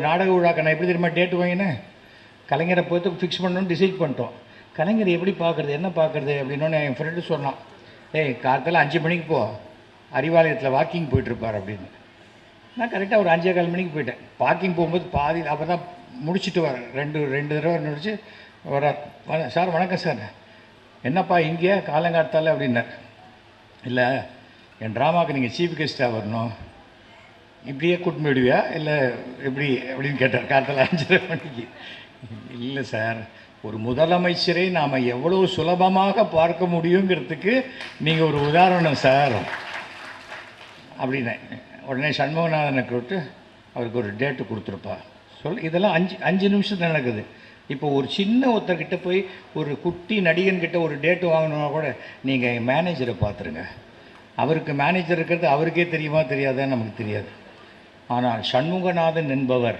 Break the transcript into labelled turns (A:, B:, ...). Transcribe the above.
A: நாடக விழாக்க நான் எப்படி தெரியுமா டேட்டு வாங்கினேன், கலைஞரை பார்த்து ஃபிக்ஸ் பண்ணணும்னு டிசைட் பண்ணிட்டோம். கலைஞர் எப்படி பார்க்குறது, என்ன பார்க்குறது அப்படின்னோன்னு என் ஃப்ரெண்டு சொன்னான், ஏய் காலத்தில் 5 மணிக்கு போ, அறிவாலயத்தில் வாக்கிங் போயிட்டுருப்பார் அப்படின்னு. நான் கரெக்டாக ஒரு 5:15 மணிக்கு போயிட்டேன். வாக்கிங் போகும்போது பாதி அப்போ தான் முடிச்சுட்டு வரேன். ரெண்டு தடவை முடிச்சு வர. சார் வணக்கம் சார், என்னப்பா இங்கேயா காலங்காத்தால் அப்படின்னார். இல்லை, என் ட்ராமாவுக்கு நீங்கள் சீஃப் கெஸ்ட்டாக வரணும், இப்படியே கூட்டின்னு போயிடுவியா இல்லை எப்படி அப்படின்னு கேட்டார் காலத்தில் 5:30 மணிக்கு. இல்லை சார், ஒரு முதலமைச்சரை நாம் எவ்வளோ சுலபமாக பார்க்க முடியுங்கிறதுக்கு நீங்கள் ஒரு உதாரணம் சார் அப்படின்னேன். உடனே சண்முகநாதனை கூப்பிட்டு அவருக்கு ஒரு டேட்டு கொடுத்துருப்பா இதெல்லாம் 5 நிமிஷத்தில் நடக்குது. இப்போ ஒரு சின்ன ஒருத்தர்கிட்ட போய் ஒரு குட்டி நடிகன்கிட்ட ஒரு டேட்டு வாங்கணுன்னா கூட நீங்கள் மேனேஜரை பார்த்துருங்க. அவருக்கு மேனேஜர் இருக்கிறது அவருக்கே தெரியுமா தெரியாதான்னு நமக்கு தெரியாது. ஆனால் சண்முகநாதன் என்பவர்